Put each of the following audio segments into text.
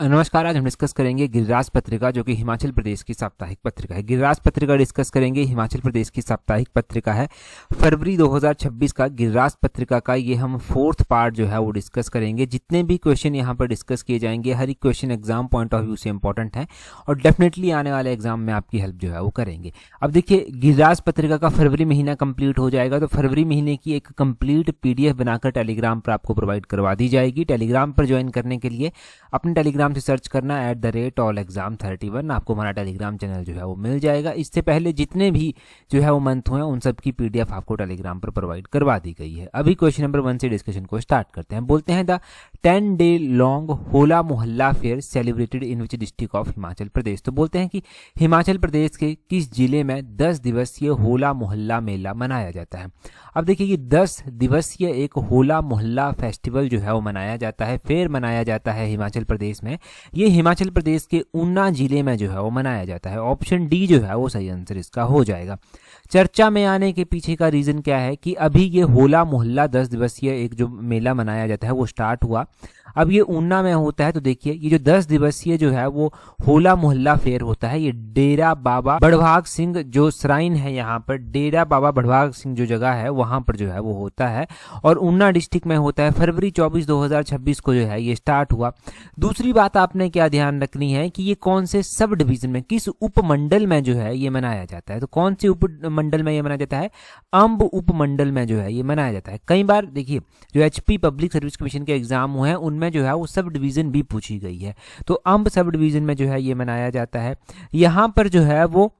नमस्कार। आज हम डिस्कस करेंगे गिरिराज पत्रिका, जो कि हिमाचल प्रदेश की साप्ताहिक पत्रिका है। गिरिराज पत्रिका डिस्कस करेंगे, हिमाचल प्रदेश की साप्ताहिक पत्रिका है। फरवरी 2026 का गिरिराज पत्रिका का ये हम 4th पार्ट जो है वो डिस्कस करेंगे। जितने भी क्वेश्चन यहाँ पर डिस्कस किए जाएंगे, हर एक question exam point of view से इंपॉर्टेंट है और डेफिनेटली आने वाले एग्जाम में आपकी हेल्प जो है वो करेंगे। अब देखिए, गिरिराज पत्रिका का फरवरी महीना कंप्लीट हो जाएगा तो फरवरी महीने की एक कंप्लीट पीडीएफ बनाकर टेलीग्राम पर आपको प्रोवाइड करवा दी जाएगी। टेलीग्राम पर ज्वाइन करने के लिए अपने टेलीग्राम से सर्च करना @allexam31, आपको हमारा टेलीग्राम चैनल जो है वो मिल जाएगा। इससे पहले जितने भी जो है वो मंथ हुए उन सब की पीडीएफ आपको टेलीग्राम पर प्रोवाइड करवा दी गई है। अभी क्वेश्चन नंबर 1 से डिस्कशन को स्टार्ट करते हैं। बोलते हैं the 10-day long Hola Mohalla fair celebrated in which district of Himachal Pradesh. तो बोलते हैं कि हिमाचल प्रदेश के किस जिले में 10 दिवसीय होला मोहल्ला मेला मनाया जाता है। अब देखिए, ये 10 दिवसीय एक होला मोहल्ला फेस्टिवल जो है वो मनाया जाता है, फेयर मनाया जाता है हिमाचल प्रदेश में। ये हिमाचल प्रदेश के ऊना जिले में जो है वो मनाया जाता है। ऑप्शन डी जो है वो सही आंसर इसका हो जाएगा। चर्चा में आने के पीछे का रीजन क्या है कि अभी ये होला मोहल्ला 10 दिवसीय एक जो मेला मनाया जाता है वो स्टार्ट हुआ, अब ये ऊना में होता है। तो देखिए, ये जो 10 दिवसीय जो है वो होला मोहल्ला फेयर होता है, ये डेरा बाबा बड़भाग सिंह जो श्राइन है, यहाँ पर डेरा बाबा बड़भाग सिंह जो जगह है वहां पर जो है वो होता है और ऊना डिस्ट्रिक्ट में होता है। फरवरी 24 2026 को जो है ये स्टार्ट हुआ। दूसरी बात आपने क्या ध्यान रखनी है कि ये कौन से सब डिवीजन में, किस उपमंडल में जो है ये मनाया जाता है। तो कौन से उपमंडल में ये मनाया जाता है? अंब उपमंडल में जो है ये मनाया जाता है। कई बार देखिए, जो एचपी पब्लिक सर्विस कमीशन के एग्जाम हुए हैं उनमें जो है वो सब डिवीजन भी पूछी गई है। तो अंब सब डिवीजन में जो है ये मनाया जाता है। यहाँ पर जो है वो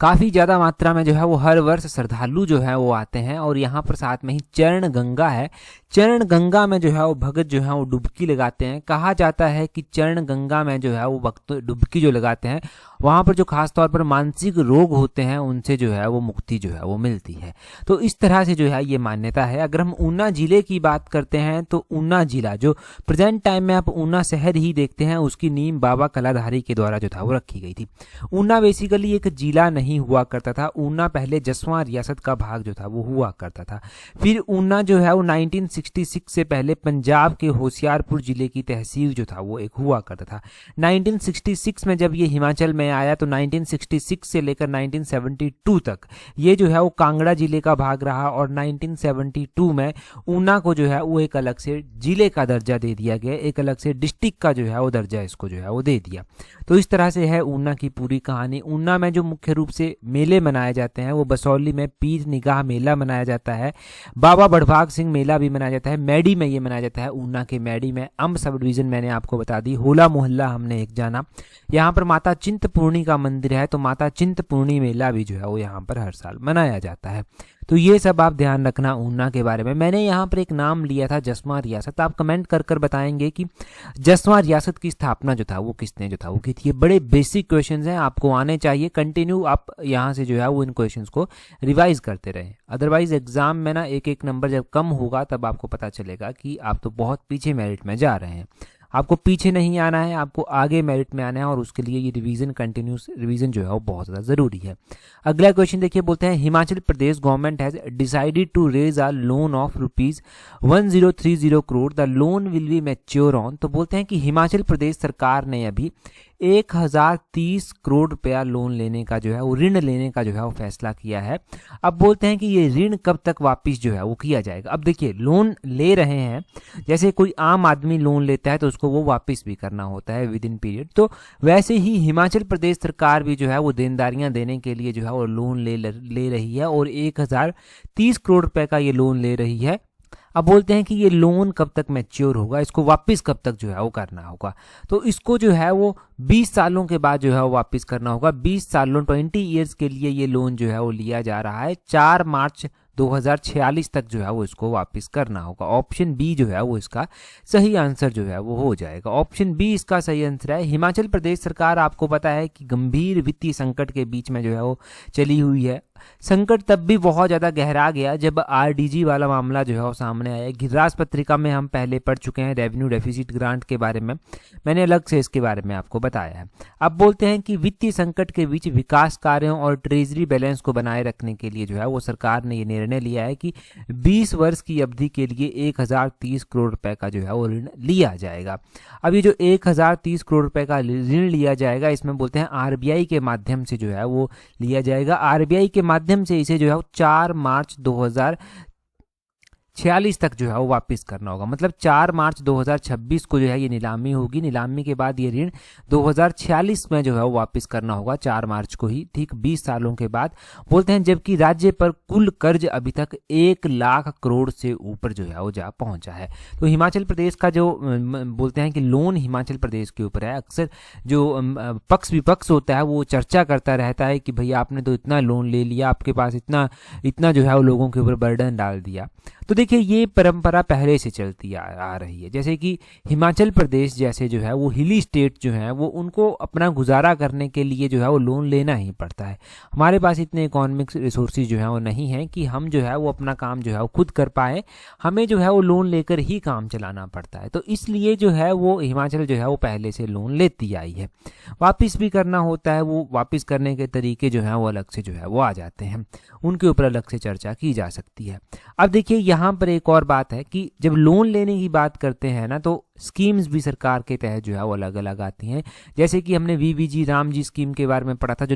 काफ़ी ज़्यादा मात्रा में जो है वो हर वर्ष श्रद्धालु जो है वो आते हैं और यहाँ पर साथ में ही चरण गंगा है। चरण गंगा में जो है वो भगत जो है वो डुबकी लगाते हैं। कहा जाता है कि चरण गंगा में जो है वो भक्त डुबकी जो लगाते हैं वहाँ पर जो खास तौर पर मानसिक रोग होते हैं उनसे जो है वो मुक्ति जो है वो मिलती है। तो इस तरह से जो है ये मान्यता है। अगर हम ऊना जिले की बात करते हैं तो ऊना जिला जो प्रेजेंट टाइम में आप ऊना शहर ही देखते हैं, उसकी नींव बाबा कलाधारी के द्वारा जो था वो रखी गई थी। ऊना बेसिकली एक जिला नहीं हुआ करता था, ऊना पहले जसवां रियासत का भाग जो था वो हुआ करता था। फिर ऊना जो है वो 1966 से पहले पंजाब के होशियारपुर जिले की तहसील जो था वो एक हुआ करता था। 1966 में जब ये हिमाचल में आया तो 1966 से लेकर 1972 तक ये जो है वो कांगड़ा जिले का भाग रहा और 1972 में ऊना को जो है वो एक अलग से जिले का दर्जा दे दिया गया, एक अलग से डिस्ट्रिक्ट का जो है वो दर्जा इसको जो है वो दे दिया। तो इस तरह से है ऊना की पूरी कहानी। ऊना में जो मुख्य रूप से मेले मनाए जाते हैं वो बसौली में पीर निगाह मेला मनाया जाता है, बाबा बड़भाग सिंह मेला भी मनाया जाता है, मैडी में ये मनाया जाता है। ऊना के मैडी में अंब सब डिवीजन मैंने आपको बता दी, होला मोहल्ला हमने एक जाना। यहाँ पर माता चिंतपूर्णी का मंदिर है तो माता चिंतपूर्णी मेला भी जो है वो यहाँ पर हर साल मनाया जाता है। तो ये सब आप ध्यान रखना ऊना के बारे में। मैंने यहाँ पर एक नाम लिया था जसवां रियासत, आप कमेंट कर कर बताएंगे कि जसवां रियासत की स्थापना जो था वो किसने जो था वो की थी। ये बड़े बेसिक क्वेश्चंस हैं, आपको आने चाहिए। कंटिन्यू आप यहाँ से जो है वो इन क्वेश्चंस को रिवाइज करते रहें, अदरवाइज एग्जाम में ना एक एक नंबर जब कम होगा तब आपको पता चलेगा कि आप तो बहुत पीछे मेरिट में जा रहे हैं। आपको पीछे नहीं आना है, आपको आगे मेरिट में आना है और उसके लिए ये रिवीजन, कंटिन्यूस रिवीजन जो है वो बहुत ज़्यादा ज़रूरी है। अगला क्वेश्चन देखिए, बोलते हैं Himachal Pradesh government has decided to raise a loan of ₹1030 crore, the loan will be mature on. तो बोलते हैं कि हिमाचल प्रदेश सरकार ने अभी 1030 करोड़ रुपया लोन लेने का जो है वो ऋण लेने का जो है वो फैसला किया है। अब बोलते हैं कि ये ऋण कब तक वापस जो है वो किया जाएगा। अब देखिए, लोन ले रहे हैं, जैसे कोई आम आदमी लोन लेता है तो उसको वो वापस भी करना होता है विद इन पीरियड, तो वैसे ही हिमाचल प्रदेश सरकार भी जो है वो देनदारियां देने के लिए जो है वो लोन ले रही है और 1030 करोड़ रुपए का ये लोन ले रही है। अब बोलते हैं कि ये लोन कब तक मैच्योर होगा, इसको वापस कब तक जो है वो करना होगा। तो इसको जो है वो 20 सालों के बाद जो है वो वापस करना होगा। 20 सालों 20 ईयर्स के लिए ये लोन जो है वो लिया जा रहा है। 4 मार्च 2046 तक जो है वो इसको वापस करना होगा। ऑप्शन बी जो है वो इसका सही आंसर जो है वो हो जाएगा। ऑप्शन बी इसका सही आंसर है। हिमाचल प्रदेश सरकार, आपको पता है कि गंभीर वित्तीय संकट के बीच में जो है वो चली हुई है। संकट तब भी बहुत ज़्यादा गहरा गया जब आरडीजी वाला मामला जो है वो सामने आया। गिरिराज पत्रिका में हम पहले पढ़ चुके हैं रेवेन्यू डेफिसिट ग्रांट के बारे में, मैंने अलग से इसके बारे में आपको बताया है। अब बोलते हैं कि वित्तीय संकट के बीच विकास कार्यों और ट्रेजरी बैलेंस को बनाए रखने के लिए जो है वो सरकार ने ये निर्णय निर्णय लिया है कि 20 वर्ष की अवधि के लिए 1030 करोड़ रुपए का जो है वो ऋण लिया जाएगा। अब ये जो 1030 करोड़ रुपए का ऋण लिया जाएगा, इसमें बोलते हैं आरबीआई के माध्यम से जो है वो लिया जाएगा। आरबीआई के माध्यम से इसे जो है 4 मार्च 2046 तक जो है वो वापस करना होगा। मतलब 4 मार्च 2026 को जो है ये नीलामी होगी। नीलामी के बाद ये ऋण 2046 में जो है वो वापस करना होगा, 4 मार्च को ही, ठीक 20 सालों के बाद बोलते हैं। जबकि राज्य पर कुल कर्ज अभी तक 1 लाख करोड़ से ऊपर जो है वो जा पहुंचा है। तो हिमाचल प्रदेश का जो बोलते हैं कि लोन हिमाचल प्रदेश के ऊपर है, अक्सर जो पक्ष विपक्ष होता है वो चर्चा करता रहता है कि भैया आपने तो इतना लोन ले लिया, आपके पास इतना जो है वो लोगों के ऊपर बर्डन डाल दिया। तो देखिए ये परंपरा पहले से चलती आ रही है। जैसे कि हिमाचल प्रदेश जैसे जो है वो हिली स्टेट जो है वो उनको अपना गुजारा करने के लिए जो है वो लोन लेना ही पड़ता है। हमारे पास इतने इकोनॉमिक रिसोर्सेज जो है वो नहीं है कि हम जो है वो अपना काम जो है वो खुद कर पाए, हमें जो है वो लोन लेकर ही काम चलाना पड़ता है। तो इसलिए जो है वो हिमाचल जो है वो पहले से लोन लेती आई है। वापिस भी करना होता है, वो वापिस करने के तरीके जो है वो अलग से जो है वो आ जाते हैं, उनके ऊपर अलग से चर्चा की जा सकती है। अब देखिए यहाँ पर एक और बात है कि जब लोन लेने की बात करते हैं ना, तो स्कीम्स भी सरकार के तहत जो है वो अलग अलग आती हैं। जैसे कि हमने वीवीजी रामजी स्कीम के बारे में पढ़ा था, जो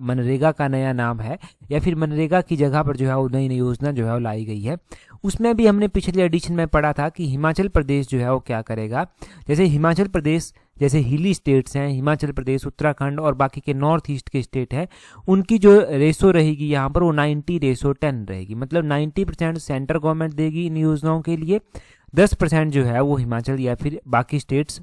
मनरेगा का नया नाम है, या फिर मनरेगा की जगह पर जो है वो नई नई योजना जो है वो लाई गई है। उसमें भी हमने पिछले एडिशन में पढ़ा था कि हिमाचल प्रदेश जो है वो क्या करेगा। जैसे हिमाचल प्रदेश जैसे हिली स्टेट्स हैं, हिमाचल प्रदेश, उत्तराखंड और बाकी के नॉर्थ ईस्ट के स्टेट हैं, उनकी जो रेशो रहेगी यहाँ पर वो 90:10 रहेगी। मतलब 90% सेंट्रल गवर्नमेंट देगी इन योजनाओं के लिए, 10% जो है वो हिमाचल या फिर बाकी स्टेट्स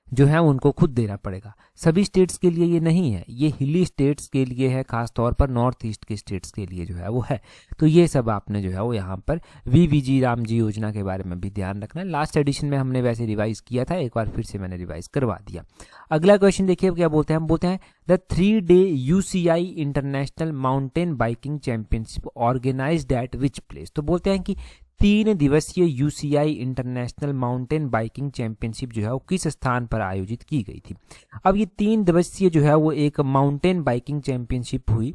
जो है उनको खुद देना पड़ेगा। सभी स्टेट्स के लिए ये नहीं है, ये हिली स्टेट्स के लिए है, खास तौर पर नॉर्थ ईस्ट के स्टेट्स के लिए जो है वो है। तो ये सब आपने जो है वो यहाँ पर वीवीजी रामजी योजना के बारे में भी ध्यान रखना है। लास्ट एडिशन में हमने वैसे रिवाइज किया था, एक बार फिर से मैंने रिवाइज करवा दिया। अगला क्वेश्चन देखिए क्या बोलते हैं। हम बोलते हैं the 3-day UCI international mountain biking championship organised at which place. तो बोलते हैं कि 3 दिवसीय UCI international mountain biking championship जो है वो किस स्थान पर आयोजित की गई थी। अब ये 3 दिवसीय जो है वो एक माउंटेन बाइकिंग चैंपियनशिप हुई,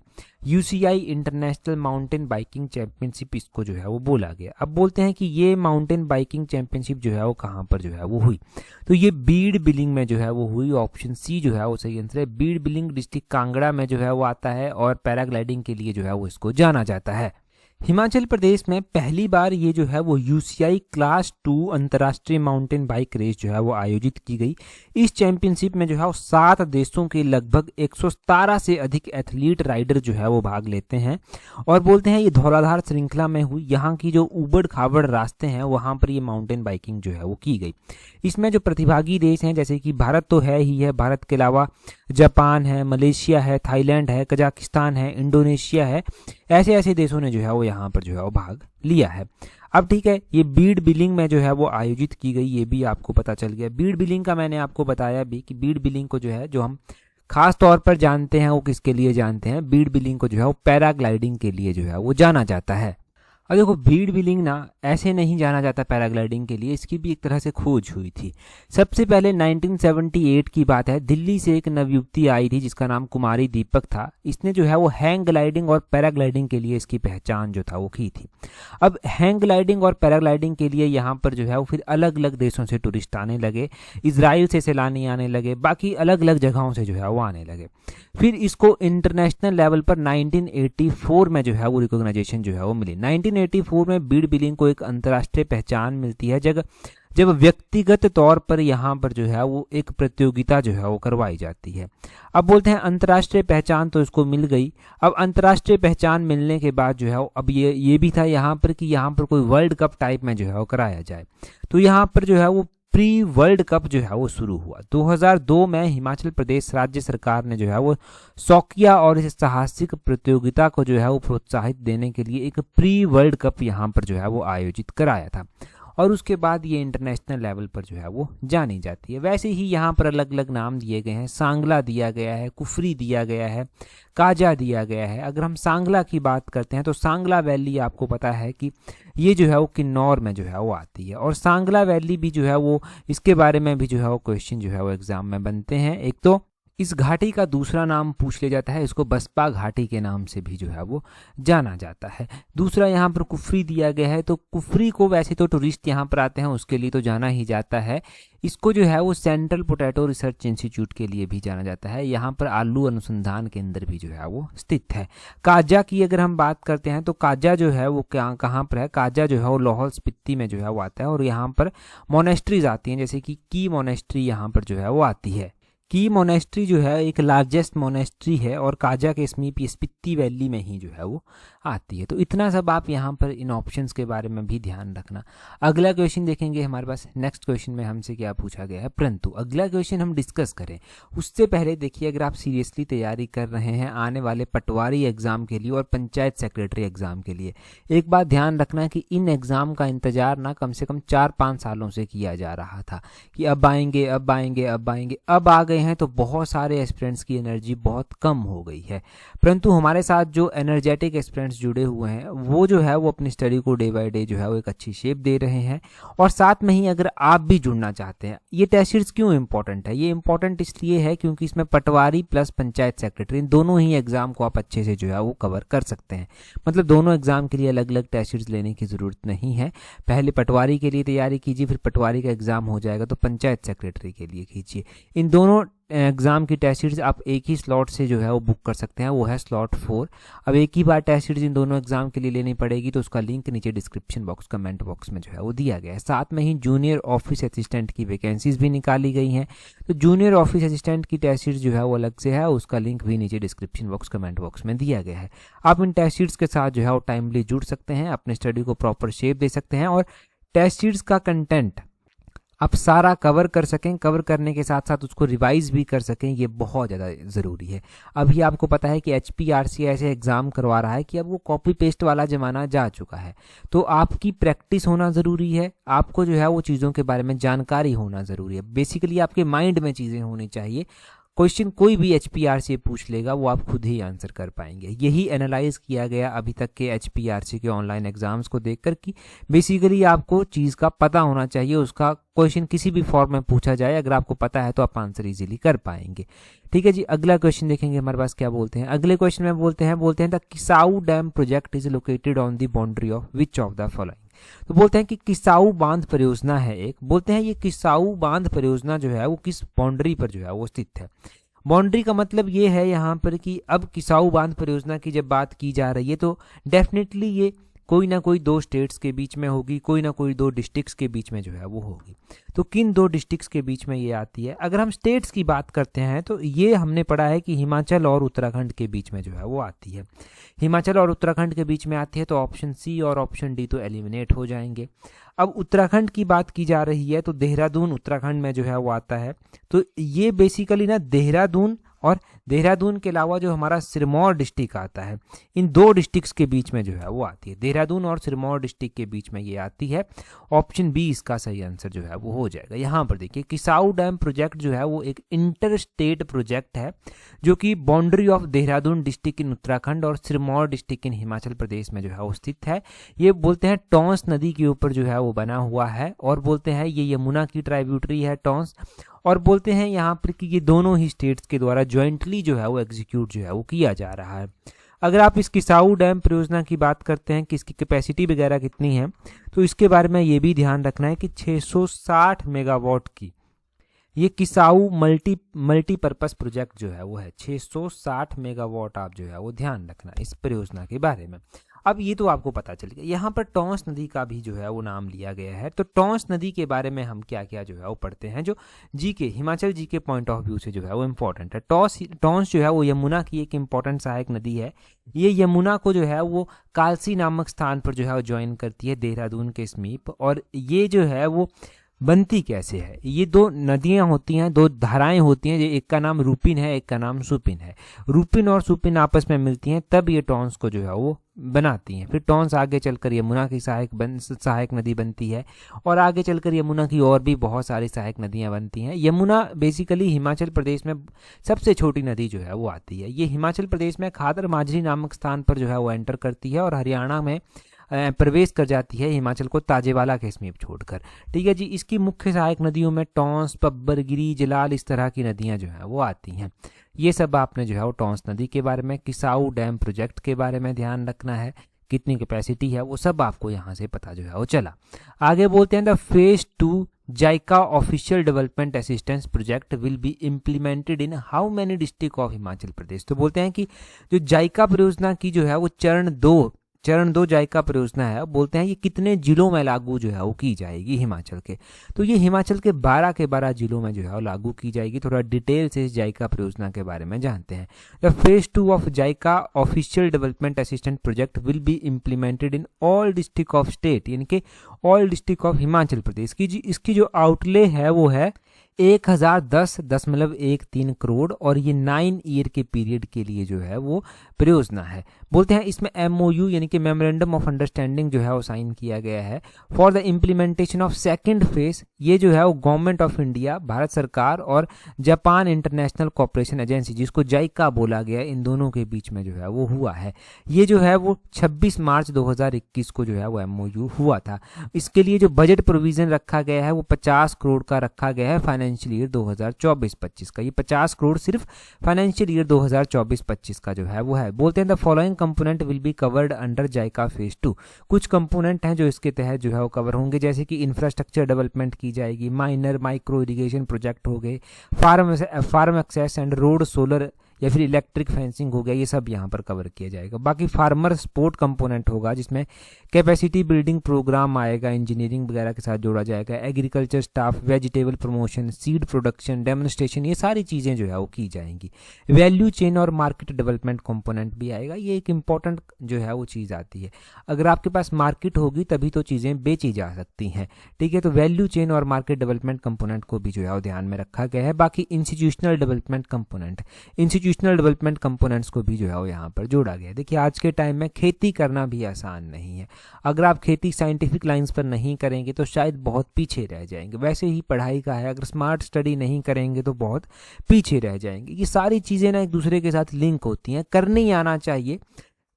UCI international mountain biking championship इसको जो है वो बोला गया। अब बोलते हैं कि ये माउंटेन बाइकिंग चैंपियनशिप जो है वो कहाँ पर जो है वो हुई। तो ये बीड़ बिलिंग में जो है वो हुई। ऑप्शन सी जो है वो सही आंसर है। बीड़ बिलिंग डिस्ट्रिक्ट कांगड़ा में जो है वो आता है और पैराग्लाइडिंग के लिए जो है वो इसको जाना जाता है। हिमाचल प्रदेश में पहली बार ये जो है वो UCI क्लास 2 अंतर्राष्ट्रीय माउंटेन बाइक रेस जो है वो आयोजित की गई। इस चैंपियनशिप में जो है वो 7 देशों के लगभग 117 से अधिक एथलीट राइडर जो है वो भाग लेते हैं। और बोलते हैं ये धौलाधार श्रृंखला में हुई। यहाँ की जो उबड़ खाबड़ रास्ते हैं वहाँ पर ये माउंटेन बाइकिंग जो है वो की गई। इसमें जो प्रतिभागी देश हैं जैसे कि भारत तो है ही है, भारत के अलावा जापान है, मलेशिया है, थाईलैंड है, कजाकिस्तान है, इंडोनेशिया है, ऐसे ऐसे देशों ने जो है वो यहाँ पर जो है वो भाग लिया है। अब ठीक है, ये बीड़ बिलिंग में जो है वो आयोजित की गई, ये भी आपको पता चल गया। बीड़ बिलिंग का मैंने आपको बताया भी कि बीड़ बिलिंग को जो है जो हम खास तौर पर जानते हैं वो किसके लिए जानते हैं। बीड़ बिलिंग को जो है वो पैराग्लाइडिंग के लिए जो है वो जाना जाता है। अब देखो बीड़ बिलिंग ना ऐसे नहीं जाना जाता पैराग्लाइडिंग के लिए, इसकी भी एक तरह से खोज हुई थी। सबसे पहले 1978 की बात है, दिल्ली से एक नवयुवती आई थी जिसका नाम कुमारी दीपक था। इसने जो है वो हैंग ग्लाइडिंग और पैराग्लाइडिंग के लिए इसकी पहचान जो था वो की थी। अब हैंग ग्लाइडिंग और पैराग्लाइडिंग के लिए यहाँ पर जो है वो फिर अलग अलग देशों से टूरिस्ट आने लगे, इजराइल से सैलानी आने लगे, बाकी अलग अलग जगहों से जो है वो आने लगे। फिर इसको इंटरनेशनल लेवल पर 1984 में जो है वो रिकॉग्नाइजेशन जो है वो मिली। 1984 में बीड़ बिलिंग को एक अंतर्राष्ट्रीय पहचान मिलती है जब व्यक्तिगत तौर पर यहाँ पर जो है वो एक प्रतियोगिता जो है वो करवाई जाती है। अब बोलते हैं अंतर्राष्ट्रीय पहचान तो इसको मिल गई। अब अंतर्राष्ट्रीय पहचान मिलने के बाद जो है अब ये भी था यहाँ पर कि यहाँ पर कोई वर्ल्ड कप टाइप में जो है वो कराया जाए। तो यहाँ पर जो है वो प्री वर्ल्ड कप जो है वो शुरू हुआ। 2002 में हिमाचल प्रदेश राज्य सरकार ने जो है वो शौकिया और इस साहसिक प्रतियोगिता को जो है वो प्रोत्साहित देने के लिए एक प्री वर्ल्ड कप यहाँ पर जो है वो आयोजित कराया था। और उसके बाद ये इंटरनेशनल लेवल पर जो है वो जानी जाती है। वैसे ही यहाँ पर अलग अलग नाम दिए गए हैं, सांगला दिया गया है, कुफरी दिया गया है, काजा दिया गया है। अगर हम सांगला की बात करते हैं तो सांगला वैली आपको पता है कि ये जो है वो किन्नौर में जो है वो आती है। और सांगला वैली भी जो है वो इसके बारे में भी जो है वो क्वेश्चन जो है वो एग्जाम में बनते हैं। एक तो इस घाटी का दूसरा नाम पूछ लिया जाता है, इसको बसपा घाटी के नाम से भी जो है वो जाना जाता है। दूसरा यहाँ पर कुफरी दिया गया है, तो कुफरी को वैसे तो टूरिस्ट यहाँ पर आते हैं उसके लिए तो जाना ही जाता है। इसको जो है वो सेंट्रल पोटैटो रिसर्च इंस्टीट्यूट के लिए भी जाना जाता है। यहाँ पर आलू अनुसंधान केंद्र भी जो है वो स्थित है। काजा की अगर हम बात करते हैं तो काजा जो है वो कहाँ पर है, काजा जो है वो लाहौल स्पीति में जो है वो आता है और यहाँ पर मोनेस्ट्रीज आती हैं, जैसे कि की मोनेस्ट्री यहाँ पर जो है वो आती है। की मोनेस्ट्री जो है एक लार्जेस्ट मोनेस्ट्री है और काजा के समीप स्पीति वैली में ही जो है वो आती है। तो इतना सब आप यहाँ पर इन ऑप्शंस के बारे में भी ध्यान रखना। अगला क्वेश्चन देखेंगे हमारे पास। नेक्स्ट क्वेश्चन में हमसे क्या पूछा गया है, परंतु अगला क्वेश्चन हम डिस्कस करें उससे पहले देखिए, अगर आप सीरियसली तैयारी कर रहे हैं आने वाले पटवारी एग्जाम के लिए और पंचायत सेक्रेटरी एग्जाम के लिए, एक बात ध्यान रखना कि इन एग्जाम का इंतजार ना कम से कम 4-5 सालों से किया जा रहा था कि अब आएंगे अब आएंगे अब आएंगे, अब आ गए हैं तो बहुत सारे एस्पिरेंट्स की एनर्जी बहुत कम हो गई है। परंतु हमारे साथ जो एनर्जेटिक एस्पिरेंट्स जुड़े हुए हैं वो जो है वो अपनी स्टडी को डे बाय डे जो है वो एक अच्छी शेप दे रहे हैं। और साथ में ही अगर आप भी जुड़ना चाहते हैं, ये टेस्ट सीरीज क्यों इंपॉर्टेंट है, ये इंपॉर्टेंट इसलिए है क्योंकि इसमें पटवारी प्लस पंचायत सेक्रेटरी दोनों ही एग्जाम को आप अच्छे से जो है वो कवर कर सकते हैं। मतलब दोनों एग्जाम के लिए अलग अलग टेस्ट सीरीज लेने की जरूरत नहीं है। पहले पटवारी के लिए तैयारी कीजिए, फिर पटवारी का एग्जाम हो जाएगा तो पंचायत सेक्रेटरी के लिए कीजिए। इन दोनों एग्जाम की टेस्ट सीरीज आप एक ही स्लॉट से जो है वो बुक कर सकते हैं, वो है स्लॉट 4। अब एक ही बार टेस्ट सीरीज इन दोनों एग्जाम के लिए लेनी पड़ेगी, तो उसका लिंक नीचे डिस्क्रिप्शन बॉक्स कमेंट बॉक्स में जो है वो दिया गया है। साथ में ही जूनियर ऑफिस असिस्टेंट की वैकेंसीज भी निकाली गई हैं, तो जूनियर ऑफिस असिस्टेंट की टेस्ट सीरीज जो है वो अलग से है, उसका लिंक भी नीचे डिस्क्रिप्शन बॉक्स कमेंट बॉक्स में दिया गया है। आप इन टेस्ट सीरीज के साथ जो है वो टाइमली जुड़ सकते हैं, अपने स्टडी को प्रॉपर शेप दे सकते हैं और टेस्ट सीरीज का कंटेंट आप सारा कवर कर सकें, कवर करने के साथ साथ उसको रिवाइज भी कर सकें, ये बहुत ज़्यादा ज़रूरी है। अभी आपको पता है कि HPRC ऐसे एग्ज़ाम करवा रहा है कि अब वो कॉपी पेस्ट वाला ज़माना जा चुका है, तो आपकी प्रैक्टिस होना ज़रूरी है, आपको जो है वो चीज़ों के बारे में जानकारी होना ज़रूरी है। बेसिकली आपके माइंड में चीज़ें होनी चाहिए। क्वेश्चन कोई भी HPRC पूछ लेगा वो आप खुद ही आंसर कर पाएंगे। यही एनालाइज किया गया अभी तक के HPRC के ऑनलाइन एग्जाम्स को देखकर कि बेसिकली आपको चीज़ का पता होना चाहिए, उसका क्वेश्चन किसी भी फॉर्म में पूछा जाए अगर आपको पता है तो आप आंसर इजीली कर पाएंगे। ठीक है जी, अगला क्वेश्चन देखेंगे हमारे पास क्या बोलते हैं। अगले क्वेश्चन में बोलते हैं the Kishau dam project is located on the boundary of which of the following. तो बोलते हैं कि किसाऊ बांध परियोजना है एक, बोलते हैं ये किसाऊ बांध परियोजना जो है वो किस बाउंड्री पर जो है वो स्थित है। बाउंड्री का मतलब ये है यहाँ पर कि अब किसाऊ बांध परियोजना की जब बात की जा रही है तो डेफिनेटली ये कोई ना कोई 2 स्टेट्स के बीच में होगी, कोई ना कोई 2 डिस्ट्रिक्ट्स के बीच में जो है वो होगी। तो किन 2 डिस्ट्रिक्ट्स के बीच में ये आती है? अगर हम स्टेट्स की बात करते हैं तो ये हमने पढ़ा है कि हिमाचल और उत्तराखंड के बीच में जो है वो आती है। हिमाचल और उत्तराखंड के बीच में आती है तो ऑप्शन सी और ऑप्शन डी तो एलिमिनेट हो जाएंगे। अब उत्तराखंड की बात की जा रही है तो देहरादून उत्तराखंड में जो है वो आता है। तो ये बेसिकली ना देहरादून और देहरादून के अलावा जो हमारा सिरमौर डिस्ट्रिक्ट आता है, इन 2 डिस्ट्रिक्ट्स के बीच में जो है वो आती है। देहरादून और सिरमौर डिस्ट्रिक्ट के बीच में ये आती है। ऑप्शन बी इसका सही आंसर जो है वो हो जाएगा। यहाँ पर देखिए किसाऊ डैम प्रोजेक्ट जो है वो एक इंटर स्टेट प्रोजेक्ट है जो कि boundary of Dehradun district in Uttarakhand और सिरमौर डिस्ट्रिक्ट इन हिमाचल प्रदेश में जो है वो स्थित है। ये बोलते हैं टॉन्स नदी के ऊपर जो है वो बना हुआ है और बोलते हैं ये यमुना की ट्राइब्यूटरी है टॉन्स, और बोलते हैं यहाँ पर कि ये दोनों ही स्टेट्स के द्वारा ज्वाइंटली जो है वो एग्जीक्यूट जो है वो किया जा रहा है। अगर आप इस किसाऊ डैम परियोजना की बात करते हैं कि इसकी कैपेसिटी वगैरह कितनी है तो इसके बारे में ये भी ध्यान रखना है कि 660 मेगावाट की ये किसाऊ मल्टीपर्पस प्रोजेक्ट जो है वो है। 660 मेगावाट आप जो है वो ध्यान रखना इस परियोजना के बारे में। अब ये तो आपको पता चल गया। यहाँ पर टॉन्स नदी का भी जो है वो नाम लिया गया है। तो टॉन्स नदी के बारे में हम क्या क्या जो है वो पढ़ते हैं जो हिमाचल जी के पॉइंट ऑफ व्यू से जो है वो इम्पोर्टेंट है। टॉन्स जो है वो यमुना की एक इम्पोर्टेंट सहायक नदी है। ये यमुना को जो है वो कालसी नामक स्थान पर जो है वो ज्वाइन करती है देहरादून के समीप। और ये जो है वो बनती कैसे है? ये 2 नदियां होती हैं, 2 धाराएं होती हैं, एक का नाम रूपिन है, एक का नाम सुपिन है। रूपिन और सुपिन आपस में मिलती हैं तब ये टॉन्स को जो है वो बनाती हैं। फिर टॉन्स आगे चलकर यमुना की सहायक नदी बनती है और आगे चलकर यमुना की और भी बहुत सारी सहायक नदियां बनती हैं। यमुना बेसिकली हिमाचल प्रदेश में सबसे छोटी नदी जो है वो आती है। ये हिमाचल प्रदेश में खादर माजरी नामक स्थान पर जो है वो एंटर करती है और हरियाणा में प्रवेश कर जाती है हिमाचल को ताजेवाला के समीप छोड़कर। ठीक है जी। इसकी मुख्य सहायक नदियों में टॉन्स, पब्बर, गिरी, जलाल इस तरह की नदियां जो है वो आती हैं। ये सब आपने जो है वो टॉन्स नदी के बारे में, किसाऊ डैम प्रोजेक्ट के बारे में ध्यान रखना है, कितनी कैपेसिटी है वो सब आपको यहाँ से पता जो है वो चला। आगे बोलते हैं the phase 2 JICA official development assistance project will be implemented in how many district of Himachal Pradesh. तो बोलते हैं कि जो जाइका परियोजना की जो है वो चरण दो जाइका परियोजना है, बोलते हैं ये कितने जिलों में लागू जो है वो की जाएगी हिमाचल के। तो ये हिमाचल के 12 के 12 जिलों में जो है वो लागू की जाएगी। थोड़ा डिटेल से इस जाइका परियोजना के बारे में जानते हैं। The phase 2 of JICA official development assistant project will be implemented in all district of state, यानी कि all district of Himachal Pradesh की। इसकी जो आउटले है वो है 1010.13 करोड़ और ये 9 ईयर के पीरियड के लिए जो है वो परियोजना है। बोलते हैं इसमें MOU यानी कि मेमोरेंडम ऑफ अंडरस्टैंडिंग जो है वो साइन किया गया है for the implementation of second phase. ये जो है वो गवर्नमेंट ऑफ इंडिया, भारत सरकार और जापान इंटरनेशनल कोऑपरेशन एजेंसी जिसको जाइका बोला गया, इन दोनों के बीच में जो है वो हुआ है। ये जो है वो 26 मार्च 2021 को जो है वो MOU हुआ था। इसके लिए जो बजट प्रोविजन रखा गया है वो 50 करोड़ का रखा गया है फाइनेंशियल ईयर 2024-25 का। ये 50 करोड़ सिर्फ फाइनेंशियल ईयर 2024-25 का जो है वो है। बोलते हैं the following component will be covered under JICA phase 2। कुछ कंपोनेंट हैं जो इसके तहत जो है वो कवर होंगे, जैसे कि इंफ्रास्ट्रक्चर डेवलपमेंट की जाएगी, माइनर माइक्रो इरिगेशन प्रोजेक्ट हो गए, farm access and road, solar या फिर इलेक्ट्रिक फेंसिंग हो गया, ये सब यहाँ पर कवर किया जाएगा। बाकी फार्मर सपोर्ट कंपोनेंट होगा जिसमें कैपेसिटी बिल्डिंग प्रोग्राम आएगा, इंजीनियरिंग वगैरह के साथ जोड़ा जाएगा, agriculture staff, vegetable promotion, seed production, demonstration, ये सारी चीज़ें जो है वो की जाएंगी। वैल्यू चेन और मार्केट डेवलपमेंट कंपोनेंट भी आएगा। ये एक इंपॉर्टेंट जो है वो चीज़ आती है। अगर आपके पास मार्केट होगी तभी तो चीज़ें बेची जा सकती हैं। ठीक है, तो वैल्यू चेन और मार्केट डेवलपमेंट कंपोनेंट को भी जो है वो ध्यान में रखा गया है। बाकी इंस्टीट्यूशनल डेवलपमेंट कंपोनेंट्स को भी जो है वो यहाँ पर जोड़ा गया है। देखिए आज के टाइम में खेती करना भी आसान नहीं है। अगर आप खेती साइंटिफिक लाइंस पर नहीं करेंगे तो शायद बहुत पीछे रह जाएंगे। वैसे ही पढ़ाई का है, अगर स्मार्ट स्टडी नहीं करेंगे तो बहुत पीछे रह जाएंगे। ये सारी चीज़ें ना एक दूसरे के साथ लिंक होती हैं, करने ही आना चाहिए।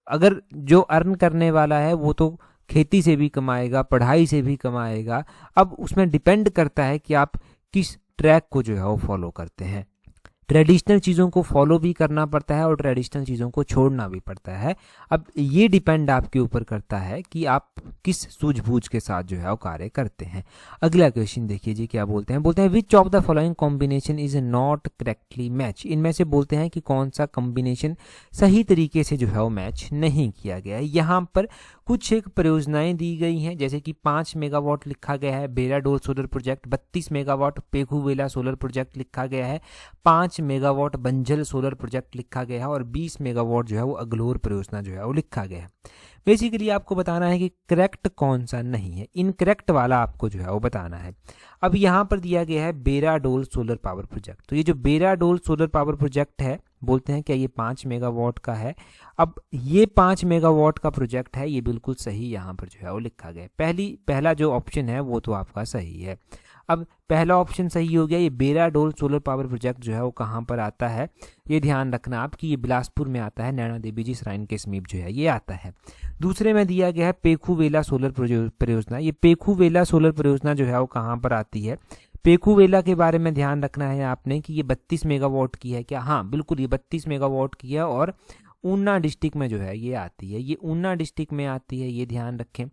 अगर जो अर्न करने वाला है वो तो खेती से भी कमाएगा, पढ़ाई से भी कमाएगा। अब उसमें डिपेंड करता है कि आप किस ट्रैक को जो है वो फॉलो करते हैं। ट्रेडिशनल चीज़ों को फॉलो भी करना पड़ता है और ट्रेडिशनल चीज़ों को छोड़ना भी पड़ता है। अब ये डिपेंड आपके ऊपर करता है कि आप किस सूझबूझ के साथ जो है वो कार्य करते हैं। अगला क्वेश्चन देखिए जी क्या बोलते हैं which of the following combination is not correctly match. इनमें से बोलते हैं कि कौन सा कॉम्बिनेशन सही तरीके से जो है वो मैच नहीं किया गया है। यहाँ पर कुछ एक परियोजनाएं दी गई हैं, जैसे कि 5 मेगावाट लिखा गया है Beradol solar project, 32 megawatt Pekhuwela solar project लिखा गया है, 5 मेगावाट बंजल सोलर प्रोजेक्ट लिखा गया है और 20 मेगावाट जो है वो अगलोर परियोजना जो है वो लिखा गया है। बेसिकली आपको बताना है कि करेक्ट कौन सा नहीं है, इनकरेक्ट वाला आपको जो है वो बताना है। अब यहाँ पर दिया गया है बेराडोल सोलर पावर प्रोजेक्ट। तो ये जो बेराडोल सोलर पावर प्रोजेक्ट है, बोलते हैं क्या ये 5 मेगावाट का है। अब ये 5 मेगावाट का प्रोजेक्ट है, ये बिल्कुल सही यहाँ पर जो है वो लिखा गया है। पहला जो ऑप्शन है वो तो आपका सही है। अब पहला ऑप्शन सही हो गया। ये बेराडोल सोलर पावर प्रोजेक्ट जो है वो कहाँ पर आता है, ये ध्यान रखना आप कि ये बिलासपुर में आता है, नैना देवी जी श्राइन के समीप जो है ये आता है। दूसरे में दिया गया है पेखूवेला सोलर परियोजना। ये पेखूवेला सोलर परियोजना जो है वो कहाँ पर आती है। पेखूवेला के बारे में ध्यान रखना है आपने कि ये 32 मेगावाट की है क्या। हाँ बिल्कुल, ये 32 मेगावाट की है और ऊना डिस्ट्रिक्ट में जो है ये आती है। ये ऊना डिस्ट्रिक्ट में आती है, ये ध्यान रखें।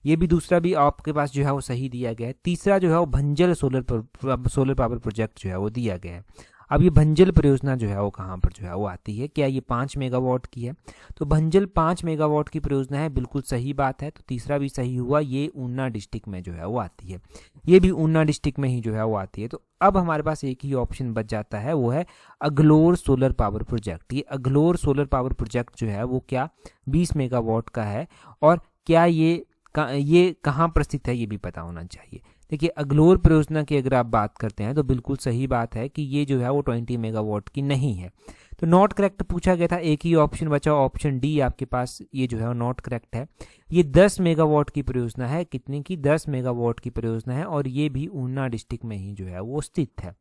ये भी दूसरा भी आपके पास जो है वो सही दिया गया है। तीसरा जो है वो भंजल सोलर पावर प्रोजेक्ट जो है वो दिया गया है। अब ये भंजल परियोजना जो है वो कहाँ पर जो है वो आती है, क्या ये 5 मेगावाट की है। तो भंजल 5 मेगावाट की परियोजना है, बिल्कुल सही बात है। तो तीसरा भी सही हुआ, ये ऊना डिस्ट्रिक्ट में जो है वो आती है। ये भी ऊना डिस्ट्रिक्ट में ही जो है वो आती है। तो अब हमारे पास एक ही ऑप्शन बच जाता है, वो है अगलोर सोलर पावर प्रोजेक्ट। ये अगलोर सोलर पावर प्रोजेक्ट जो है वो क्या 20 मेगावाट का है और क्या ये कहाँ पर स्थित है ये भी पता होना चाहिए। देखिए अगलोर परियोजना की अगर आप बात करते हैं तो बिल्कुल सही बात है कि ये जो है वो 20 मेगावाट की नहीं है। तो नॉट करेक्ट पूछा गया था, एक ही ऑप्शन बचा, ऑप्शन डी आपके पास ये जो है वो नॉट करेक्ट है। ये 10 मेगावाट की परियोजना है। कितने की? 10 मेगावाट की परियोजना है और ये भी ऊना डिस्ट्रिक्ट में ही जो है वो स्थित है।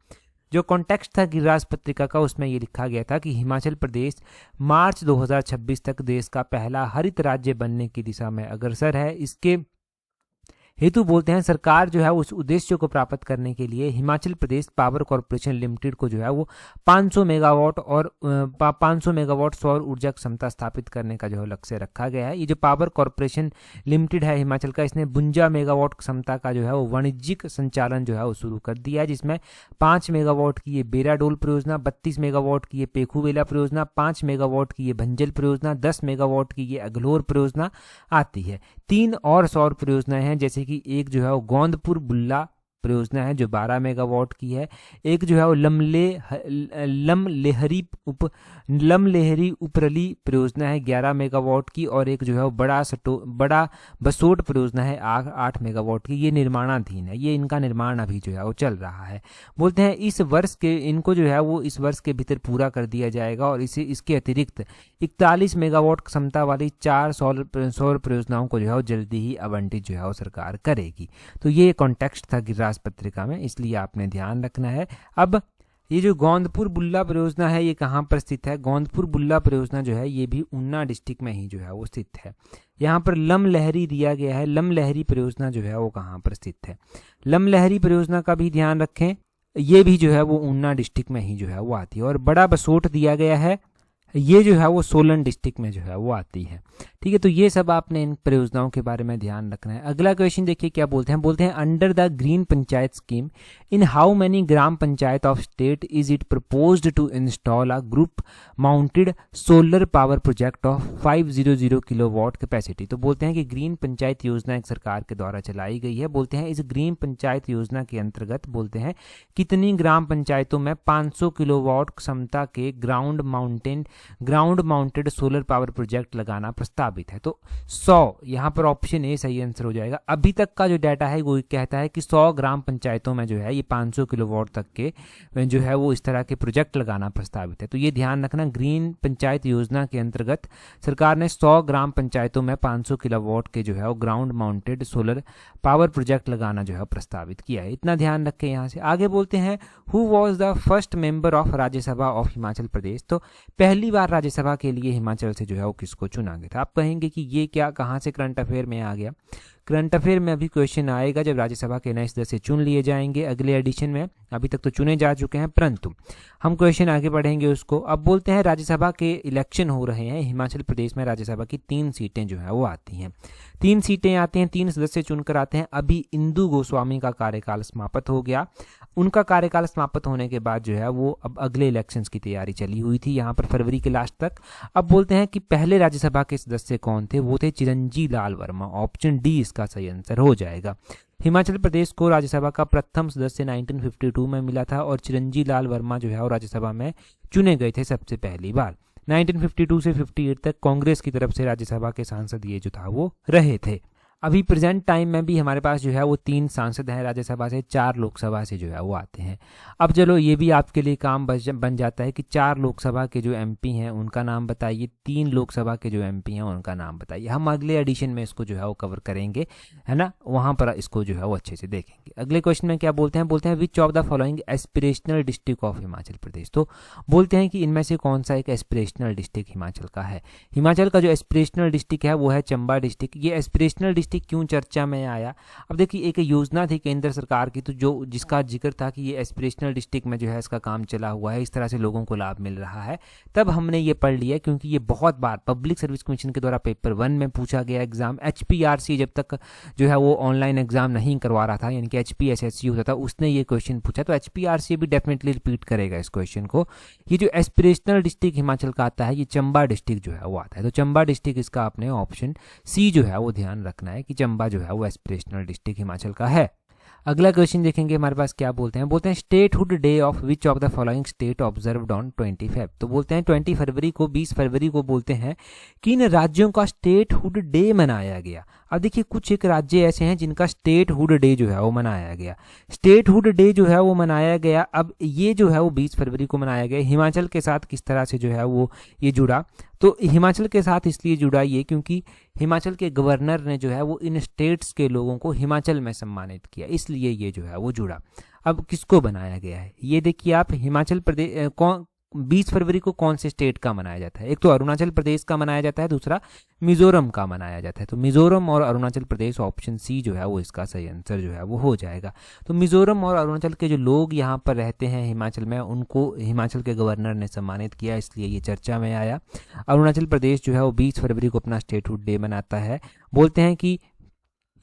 जो कॉन्टेक्स्ट था गिरिराज पत्रिका का उसमें ये लिखा गया था कि हिमाचल प्रदेश मार्च 2026 तक देश का पहला हरित राज्य बनने की दिशा में अग्रसर है। इसके हेतु बोलते हैं सरकार जो है उस उद्देश्य को प्राप्त करने के लिए Himachal Pradesh power corporation limited को जो है वो 500 मेगावाट और 500 मेगावाट सौर ऊर्जा क्षमता स्थापित करने का जो है लक्ष्य रखा गया है। ये जो पावर कॉर्पोरेशन लिमिटेड है हिमाचल का, इसने 52 मेगावाट क्षमता का जो है वो वाणिज्यिक संचालन जो है वो शुरू कर दिया है, जिसमें 5 मेगावाट की ये बेराडोल परियोजना, 32 मेगावाट की ये पेखूवेला परियोजना, 5 मेगावाट की ये भंजल परियोजना, 10 मेगावाट की ये अगलोर परियोजना आती है। 3 और सौर परियोजनाएं हैं, जैसे कि एक जो है वो गोंदपुर बुल्ला परियोजना है जो 12 मेगावाट की है, एक जो है वो लमलेहरी उपरली परियोजना है 11 मेगावाट की, और एक जो है वो बड़ा बसोट परियोजना है 8 मेगावाट की। ये निर्माणाधीन है, ये इनका निर्माण अभी जो है वो चल रहा है। बोलते हैं इस वर्ष के इनको जो है वो इस वर्ष के भीतर पूरा कर दिया जाएगा, और इसके अतिरिक्त 41 मेगावाट क्षमता वाली 4 सौर परियोजनाओं को जो है वो जल्दी ही आवंटित जो है वो सरकार करेगी। तो ये कॉन्टेक्स्ट था गिरिराज पत्रिका में, इसलिए आपने ध्यान रखना है। अब ये जो गोंदपुर बुल्ला परियोजना है ये कहाँ पर स्थित है? गोंदपुर बुल्ला परियोजना जो है ये भी ऊना डिस्ट्रिक्ट में ही जो है वो स्थित है। यहाँ पर लमलहरी दिया गया है, लमलहरी परियोजना जो है वो कहाँ पर स्थित है? लमलहरी परियोजना का भी ध्यान रखें, ये भी जो है वो ऊना डिस्ट्रिक्ट में ही जो है वो आती है। और बड़ा बसोट दिया गया है, ये जो है वो सोलन डिस्ट्रिक्ट में जो है वो आती है। ठीक है, तो ये सब आपने इन परियोजनाओं के बारे में ध्यान रखना है। अगला क्वेश्चन देखिए क्या बोलते हैं under the green panchayat scheme in how many gram panchayat of state is it proposed to install a group mounted solar power project of 500 kilowatt capacity. तो बोलते हैं कि ग्रीन पंचायत योजना एक सरकार के द्वारा चलाई गई है। बोलते हैं इस ग्रीन पंचायत योजना के अंतर्गत बोलते हैं कितनी ग्राम पंचायतों में 500 किलोवाट क्षमता के ground mounted solar power project लगाना प्रस्तावित है। तो 100, यहाँ पर ऑप्शन ए सही आंसर हो जाएगा। अभी तक का जो डाटा है वो कहता है कि 100 ग्राम पंचायतों में जो है ये 500 किलोवाट तक के जो है वो इस तरह के प्रोजेक्ट लगाना प्रस्तावित है। तो ये ध्यान रखना, ग्रीन पंचायत योजना के अंतर्गत सरकार ने 100 ग्राम पंचायतों में 500 किलोवाट के जो है वो ground mounted solar power project लगाना जो है प्रस्तावित किया है। इतना ध्यान रखें। यहाँ से आगे बोलते हैं who was the first member of Rajya Sabha of Himachal Pradesh. तो पहली बार राज्यसभा के लिए हिमाचल से जो है वो किसको चुना गया था? आप कहेंगे कि ये क्या कहाँ से करंट अफेयर में आ गया? करंट अफेयर में अभी क्वेश्चन आएगा जब राज्यसभा के नए सदस्य चुन लिए जाएंगे अगले एडिशन में। अभी तक तो चुने जा चुके हैं, परंतु हम क्वेश्चन आगे बढ़ेंगे उसको। अब बोलते हैं राज्यसभा के इलेक्शन हो रहे हैं हिमाचल प्रदेश में। राज्यसभा की 3 सीटें जो है वो आती हैं, 3 सीटें आती हैं, 3 सदस्य चुनकर आते हैं। अभी इंदु गोस्वामी का कार्यकाल समाप्त हो गया। उनका कार्यकाल समाप्त होने के बाद जो है वो अब अगले इलेक्शंस की तैयारी चली हुई थी यहाँ पर फरवरी के लास्ट तक। अब बोलते हैं कि पहले राज्यसभा के सदस्य कौन थे? वो थे चिरंजी लाल वर्मा। ऑप्शन डी इसका सही आंसर हो जाएगा। हिमाचल प्रदेश को राज्यसभा का प्रथम सदस्य 1952 में मिला था और चिरंजी लाल वर्मा जो है वो राज्यसभा में चुने गए थे सबसे पहली बार। 1952 से 58 तक कांग्रेस की तरफ से राज्यसभा के सांसद ये जो था वो रहे थे। अभी प्रेजेंट टाइम में भी हमारे पास जो है वो 3 सांसद हैं राज्यसभा से, 4 लोकसभा से जो है वो आते हैं। अब चलो ये भी आपके लिए काम बन जाता है कि 4 लोकसभा के जो एमपी हैं उनका नाम बताइए, 3 लोकसभा के जो एमपी हैं उनका नाम बताइए। हम अगले एडिशन में इसको जो है वो कवर करेंगे, है ना, वहाँ पर इसको जो है वो अच्छे से देखेंगे। अगले क्वेश्चन में क्या बोलते हैं which of the following aspirational district of Himachal Pradesh. तो बोलते हैं कि इनमें से कौन सा एक एस्पिरेशनल डिस्ट्रिक्ट हिमाचल का है। हिमाचल का जो एस्पिरेशनल डिस्ट्रिक्ट है वो है चंबा डिस्ट्रिक्ट। ये एस्पिरेशनल डिस्ट्रिक्ट क्यों चर्चा में आया? अब देखिए एक योजना थी केंद्र सरकार की, तो जो जिसका जिक्र था कि ये एस्पिरेशनल डिस्ट्रिक्ट में जो है इसका काम चला हुआ है, इस तरह से लोगों को लाभ मिल रहा है। तब हमने ये पढ़ लिया क्योंकि ये बहुत बार पब्लिक सर्विस कमीशन के द्वारा पेपर 1 में पूछा गया एग्जाम। HPRC जब तक जो है वो ऑनलाइन एग्जाम नहीं करवा रहा था, यानी कि HPSSC होता था, उसने ये क्वेश्चन पूछा। तो HPRC भी डेफिनेटली रिपीट करेगा इस क्वेश्चन को। ये जो एस्पिरेशनल डिस्ट्रिक्ट हिमाचल का आता है ये चंबा डिस्ट्रिक्ट जो है वो आता है। तो चंबा डिस्ट्रिक्ट इसका आपने ऑप्शन सी जो है वो ध्यान रखना है कि चंबा जो है वो एस्पिरेशनल डिस्ट्रिक्ट हिमाचल का है। अगला क्वेश्चन देखेंगे हमारे पास क्या बोलते हैं statehood day of which of the following state observed on 25। तो बोलते हैं 20 फरवरी को 20 फरवरी को बोलते हैं किन राज्यों का स्टेटहुड डे मनाया गया। अब देखिए कुछ एक राज्य ऐसे हैं जिनका स्टेटहुड डे जो है वो मनाया गया। स्टेटहुड डे जो है वो मनाया गया, अब ये जो है वो 20 फरवरी को मनाया गया। हिमाचल के साथ किस तरह से जो है वो ये जुड़ा, तो हिमाचल के साथ इसलिए जुड़ा ये क्योंकि हिमाचल के गवर्नर ने जो है वो इन स्टेट्स के लोगों को हिमाचल में सम्मानित किया, इसलिए ये जो है वो जुड़ा। अब किसको बनाया गया है ये देखिए आप, हिमाचल प्रदेश कौन 20 फरवरी को कौन से स्टेट का मनाया जाता है, एक तो अरुणाचल प्रदेश का मनाया जाता है, दूसरा मिजोरम का मनाया जाता है। तो मिजोरम और अरुणाचल प्रदेश, ऑप्शन सी जो है वो इसका सही आंसर जो है वो हो जाएगा। तो मिजोरम और अरुणाचल के जो लोग यहाँ पर रहते हैं हिमाचल में, उनको हिमाचल के गवर्नर ने सम्मानित किया, इसलिए ये चर्चा में आया। अरुणाचल प्रदेश जो है वो 20 फरवरी को अपना स्टेटहुड डे मनाता है। बोलते हैं कि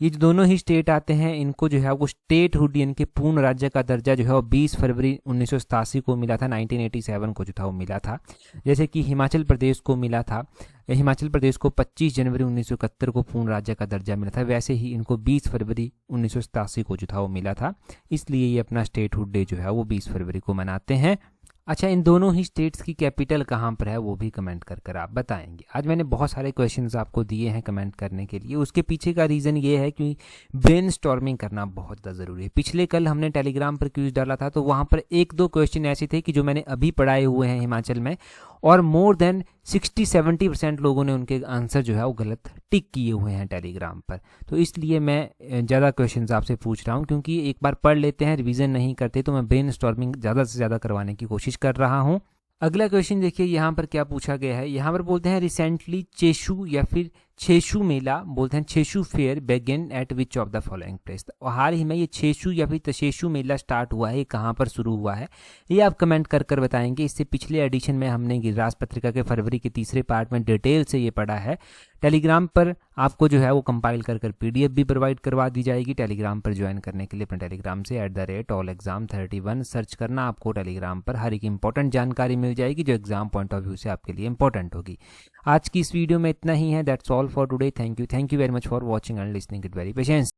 ये जो दोनों ही स्टेट आते हैं इनको जो है वो स्टेटहुड यानी कि पूर्ण राज्य का दर्जा जो है वो 20 फरवरी 1987 को मिला था, 1987 को जो था वो मिला था। जैसे कि हिमाचल प्रदेश को मिला था, हिमाचल प्रदेश को 25 जनवरी 1971 को पूर्ण राज्य का दर्जा मिला था, वैसे ही इनको 20 फरवरी 1987 को जो था वो मिला था, इसलिए ये अपना स्टेटहुड डे जो है वो 20 फरवरी को मनाते हैं। अच्छा, इन दोनों ही स्टेट्स की कैपिटल कहाँ पर है वो भी कमेंट कर आप बताएंगे। आज मैंने बहुत सारे क्वेश्चंस आपको दिए हैं कमेंट करने के लिए, उसके पीछे का रीज़न ये है कि ब्रेनस्टॉर्मिंग करना बहुत ज़्यादा ज़रूरी है। पिछले कल हमने टेलीग्राम पर क्विज डाला था, तो वहाँ पर 1-2 क्वेश्चन ऐसे थे कि जो मैंने अभी पढ़ाए हुए हैं हिमाचल में, और मोर देन 60-70% लोगों ने उनके आंसर जो है वो गलत टिक किए हुए हैं टेलीग्राम पर। तो इसलिए मैं ज़्यादा क्वेश्चंस आपसे पूछ रहा हूँ, क्योंकि एक बार पढ़ लेते हैं रिवीजन नहीं करते, तो मैं ब्रेनस्टॉर्मिंग ज़्यादा से ज़्यादा करवाने की कोशिश कर रहा हूँ। अगला क्वेश्चन देखिए यहाँ पर क्या पूछा गया है। यहाँ पर बोलते हैं रिसेंटली चेशु या फिर छेशु मेला, बोलते हैं Chheshu fair begin at which of the following place. और हाल ही में ये छेशु या फिर तशेशु मेला स्टार्ट हुआ है, ये कहाँ पर शुरू हुआ है ये आप कमेंट कर बताएंगे। इससे पिछले एडिशन में हमने गिरिराज पत्रिका के फरवरी के तीसरे पार्ट में डिटेल से ये पढ़ा है। टेलीग्राम पर आपको जो है वो कंपाइल कर PDF भी प्रोवाइड करवा दी जाएगी। टेलीग्राम पर ज्वाइन करने के लिए अपने टेलीग्राम से @allexam31 सर्च करना, आपको टेलीग्राम पर हर एक इंपॉर्टेंट जानकारी मिल जाएगी जो एग्जाम पॉइंट ऑफ व्यू से आपके लिए इंपॉर्टेंट होगी। आज की इस वीडियो में इतना ही है। That's all for today. Thank you very much for watching and listening it very patience.